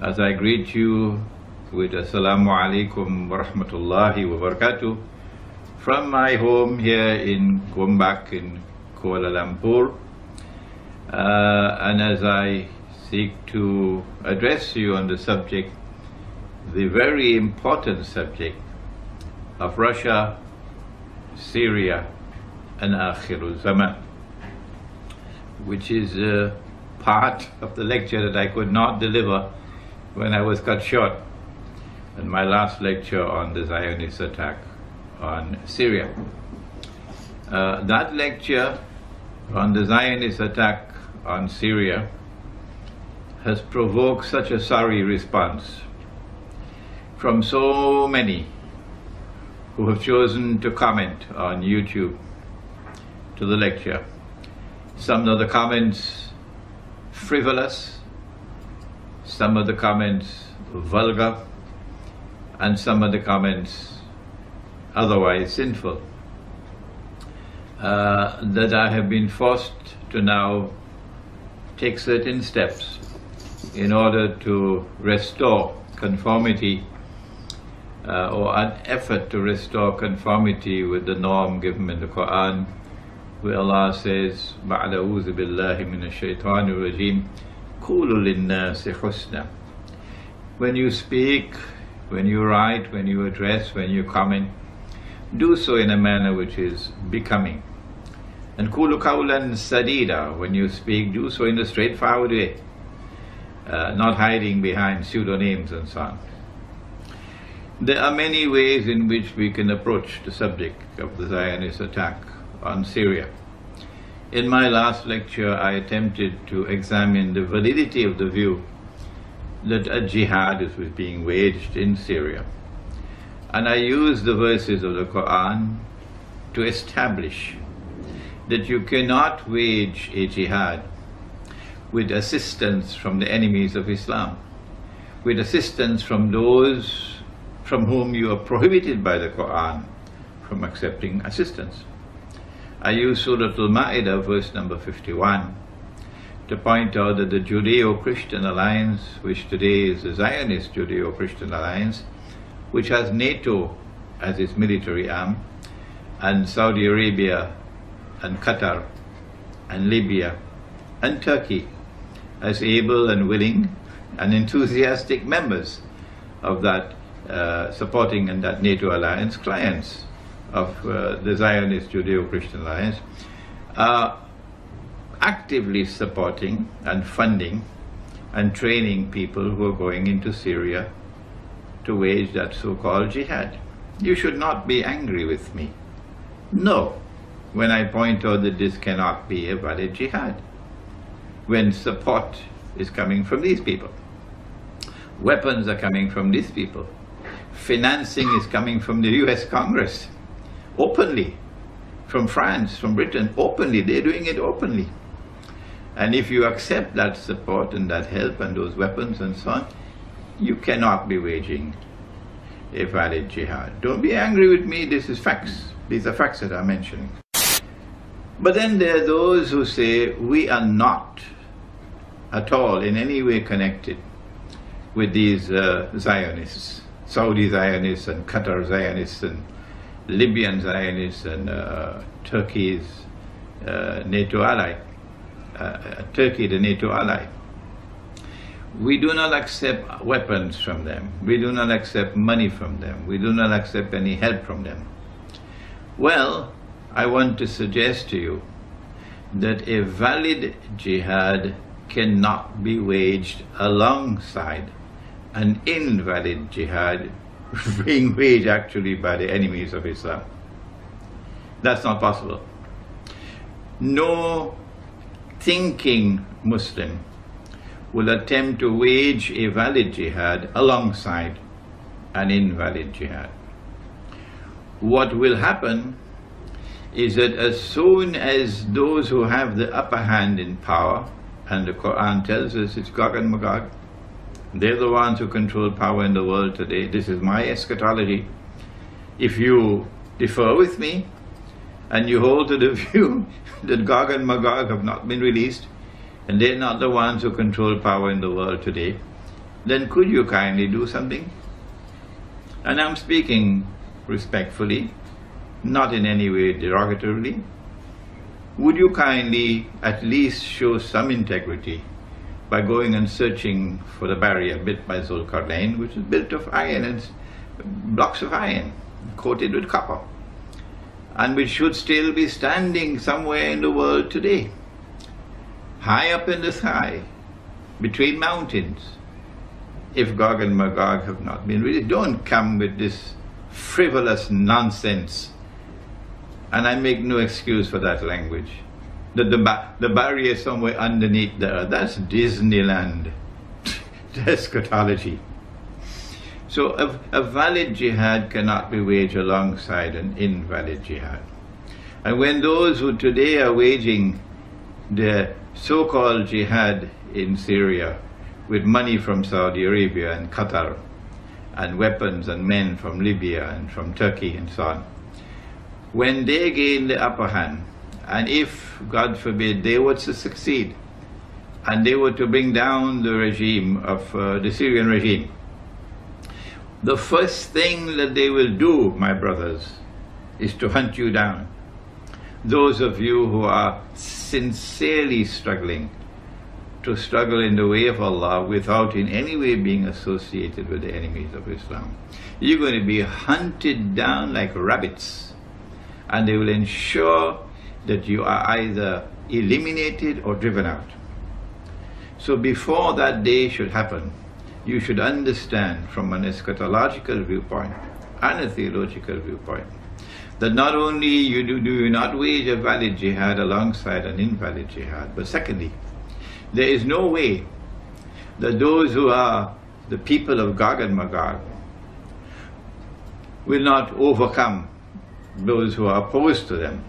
as I greet you with Assalamu alaikum wa rahmatullahi wa barakatuh from my home here in Gombak in Kuala Lumpur, and as I seek to address you on the subject, the very important subject of Russia, Syria and AkhirZAMAN, which is a part of the lecture that I could not deliver when I was cut short in my last lecture on the Zionist attack on Syria. That lecture on the Zionist attack on Syria has provoked such a sorry response from so many who have chosen to comment on YouTube to the lecture. Some of the comments frivolous, some of the comments vulgar, and some of the comments otherwise sinful, that I have been forced to now take certain steps in order to restore conformity or an effort to restore conformity with the norm given in the Quran, where Allah says, بَعْدَ أَعُوذُ بِاللَّهِ مِنَ الشَّيْطَانِ الرَّجِيمِ قُولُوا لِلنَّاسِ حُسْنًا. When you speak, when you write, when you address, when you comment, do so in a manner which is becoming. And قُولُوا قَوْلًا سَدِيدًا. When you speak, do so in a straightforward way, not hiding behind pseudonyms and so on. There are many ways in which we can approach the subject of the Zionist attack on Syria. In my last lecture, I attempted to examine the validity of the view that a jihad is being waged in Syria. And I used the verses of the Quran to establish that you cannot wage a jihad with assistance from the enemies of Islam, with assistance from those from whom you are prohibited by the Quran from accepting assistance. I use Surah Al-Ma'idah, verse number 51, to point out that the Judeo-Christian alliance, which today is the Zionist Judeo-Christian alliance, which has NATO as its military arm, and Saudi Arabia and Qatar and Libya and Turkey as able and willing and enthusiastic members of that supporting and that NATO alliance, clients of the Zionist Judeo-Christian alliance, are actively supporting and funding and training people who are going into Syria to wage that so-called jihad. You should not be angry with me. No, when I point out that this cannot be a valid jihad, when support is coming from these people, weapons are coming from these people, financing is coming from the US Congress, openly, from France, from Britain, openly. They're doing it openly. And if you accept that support and that help and those weapons and so on, you cannot be waging a valid jihad. Don't be angry with me, this is facts. These are facts that I'm mentioning. But then there are those who say we are not at all in any way connected with these Zionists, Saudi Zionists and Qatar Zionists and Libyan Zionists and Turkey's NATO ally, Turkey the NATO ally. We do not accept weapons from them. We do not accept money from them. We do not accept any help from them. Well, I want to suggest to you that a valid jihad cannot be waged alongside an invalid jihad being waged actually by the enemies of Islam. That's not possible. No thinking Muslim will attempt to wage a valid jihad alongside an invalid jihad. What will happen is that as soon as those who have the upper hand in power, and the Quran tells us it's Gog and Magog, they're the ones who control power in the world today. This is my eschatology. If you differ with me and you hold to the view that Gog and Magog have not been released and they're not the ones who control power in the world today, then could you kindly do something? And I'm speaking respectfully, not in any way derogatorily. Would you kindly at least show some integrity by going and searching for the barrier built by Zulkarnain, which is built of iron and blocks of iron coated with copper, and which should still be standing somewhere in the world today, high up in the sky, between mountains. If Gog and Magog have not been really, don't come with this frivolous nonsense. And I make no excuse for that language. The barrier somewhere underneath the earth, that's Disneyland. That's eschatology. So a valid jihad cannot be waged alongside an invalid jihad. And when those who today are waging the so-called jihad in Syria with money from Saudi Arabia and Qatar, and weapons and men from Libya and from Turkey and so on, when they gain the upper hand, and if, God forbid, they were to succeed, and they were to bring down the regime of the Syrian regime, the first thing that they will do, my brothers, is to hunt you down. Those of you who are sincerely struggling to struggle in the way of Allah without in any way being associated with the enemies of Islam, you're going to be hunted down like rabbits, and they will ensure that you are either eliminated or driven out. So before that day should happen, you should understand from an eschatological viewpoint and a theological viewpoint that not only do you not wage a valid jihad alongside an invalid jihad, but secondly, there is no way that those who are the people of Gog and Magog will not overcome those who are opposed to them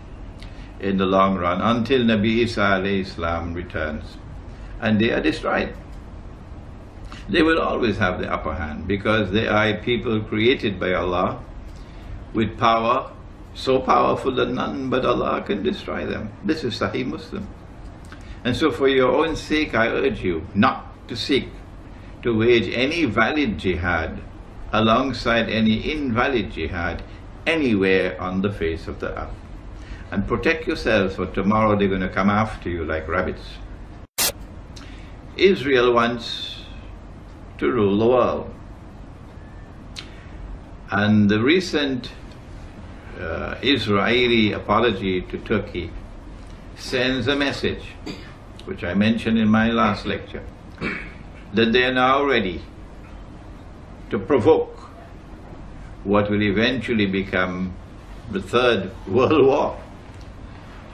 in the long run until Nabi Isa alayhi salam returns and they are destroyed. They will always have the upper hand because they are a people created by Allah with power so powerful that none but Allah can destroy them. This is Sahih Muslim. And so for your own sake, I urge you not to seek to wage any valid jihad alongside any invalid jihad anywhere on the face of the earth. And protect yourselves, for tomorrow they're going to come after you like rabbits. Israel wants to rule the world. And the recent Israeli apology to Turkey sends a message, which I mentioned in my last lecture, that they are now ready to provoke what will eventually become the Third World War,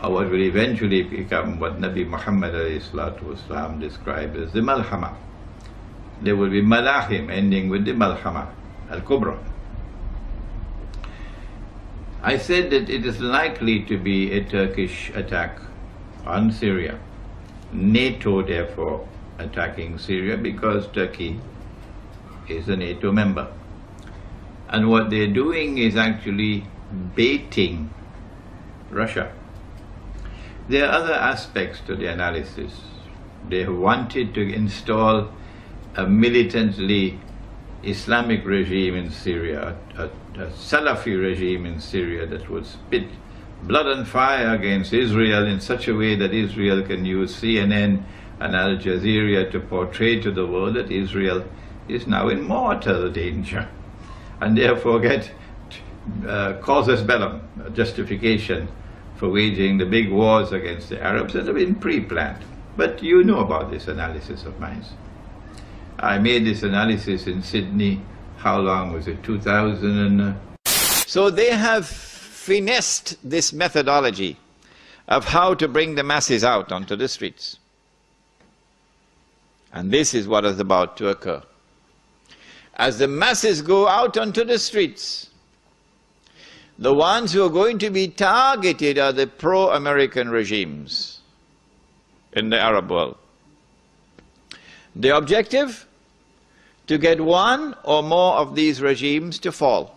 or what will eventually become what Nabi Muhammad ﷺ described as the Malhama. There will be Malahim ending with the Malhama al-Kubra. I said that it is likely to be a Turkish attack on Syria. NATO therefore attacking Syria because Turkey is a NATO member. And what they're doing is actually baiting Russia. There are other aspects to the analysis. They wanted to install a militantly Islamic regime in Syria, a Salafi regime in Syria that would spit blood and fire against Israel in such a way that Israel can use CNN and Al Jazeera to portray to the world that Israel is now in mortal danger, and therefore get casus bellum, a justification for waging the big wars against the Arabs that have been pre-planned. But you know about this analysis of mine. I made this analysis in Sydney, how long was it, 2000? So they have finessed this methodology of how to bring the masses out onto the streets. And this is what is about to occur. As the masses go out onto the streets, the ones who are going to be targeted are the pro-American regimes in the Arab world. The objective? To get one or more of these regimes to fall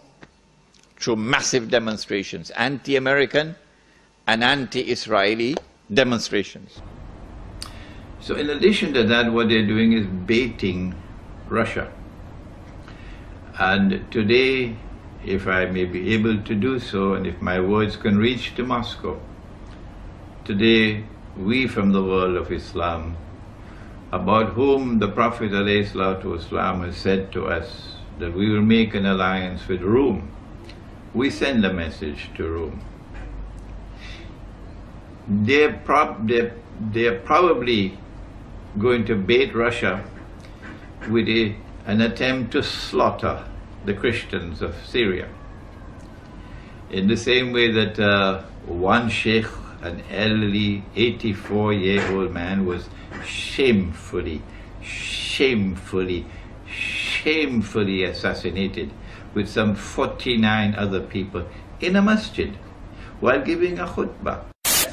through massive demonstrations, anti-American and anti-Israeli demonstrations. So in addition to that, what they're doing is baiting Russia. And today, if I may be able to do so, and if my words can reach to Moscow, today we from the world of Islam, about whom the Prophet ﷺ has said to us that we will make an alliance with Rome, we send a message to Rome. They're probably going to bait Russia with an attempt to slaughter the Christians of Syria. In the same way that one sheikh, an elderly 84-year-old man, was shamefully assassinated with some 49 other people in a masjid while giving a khutbah.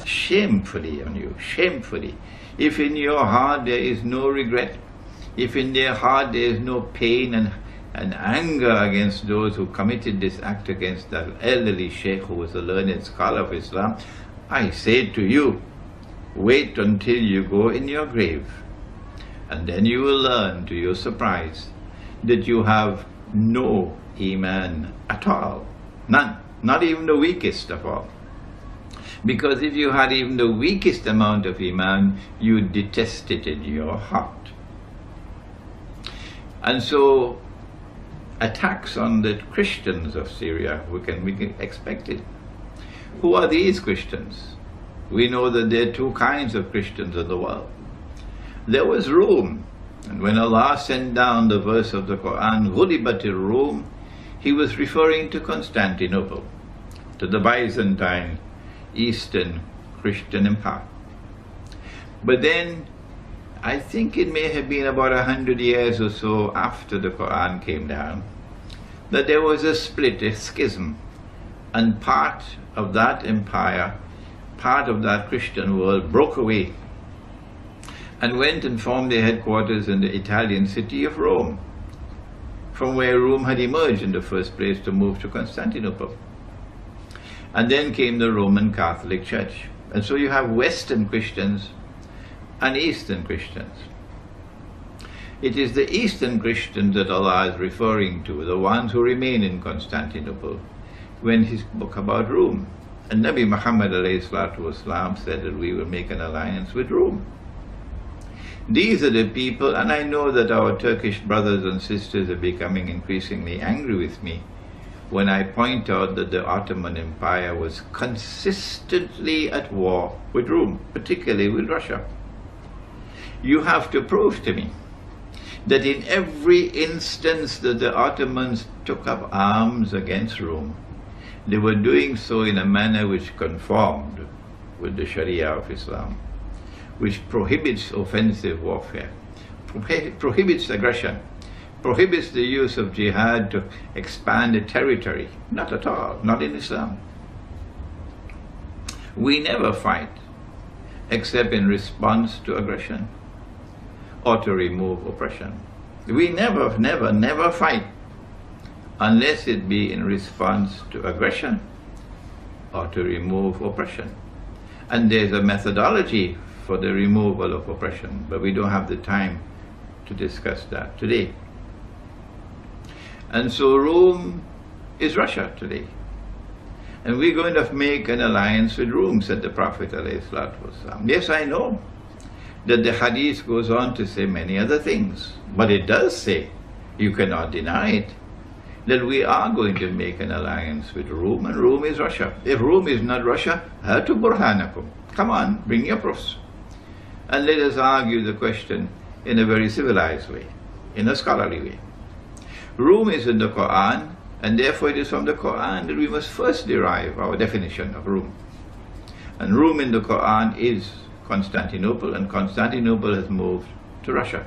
Shamefully on you, shamefully. If in your heart there is no regret, if in their heart there is no pain and anger against those who committed this act against that elderly sheikh who was a learned scholar of Islam, I say to you, wait until you go in your grave, and then you will learn to your surprise that you have no Iman at all. None. Not even the weakest of all. Because if you had even the weakest amount of Iman, you detest it in your heart. And so, attacks on the Christians of Syria, we can expect it. Who are these Christians? We know that there are two kinds of Christians in the world. There was Rome, and when Allah sent down the verse of the Quran, Ghulibatir Rome, He was referring to Constantinople, to the Byzantine Eastern Christian Empire. But then, I think it may have been about 100 years or so after the Quran came down, that there was a split, a schism, and part of that empire, part of that Christian world broke away and went and formed their headquarters in the Italian city of Rome, from where Rome had emerged in the first place to move to Constantinople. And then came the Roman Catholic Church. And so you have Western Christians and Eastern Christians. It is the Eastern Christians that Allah is referring to, the ones who remain in Constantinople, when he spoke about Rome. And Nabi Muhammad ﷺ said that we will make an alliance with Rome. These are the people, and I know that our Turkish brothers and sisters are becoming increasingly angry with me when I point out that the Ottoman Empire was consistently at war with Rome, particularly with Russia. You have to prove to me that in every instance that the Ottomans took up arms against Rome, they were doing so in a manner which conformed with the Sharia of Islam, which prohibits offensive warfare, prohibits aggression, prohibits the use of jihad to expand a territory. Not at all, not in Islam. We never fight except in response to aggression or to remove oppression. We never fight unless it be in response to aggression or to remove oppression. And there's a methodology for the removal of oppression, but we don't have the time to discuss that today. And so Rome is Russia today. And we're going to make an alliance with Rome, said the Prophet ﷺ. Yes, I know that the hadith goes on to say many other things, but it does say, you cannot deny it, that we are going to make an alliance with Rome, and Rome is Russia. If Rome is not Russia, hatu burhanakum. Come on, bring your proofs. And let us argue the question in a very civilized way, in a scholarly way. Rome is in the Quran, and therefore it is from the Quran that we must first derive our definition of Rome. And Rome in the Quran is Constantinople, and Constantinople has moved to Russia.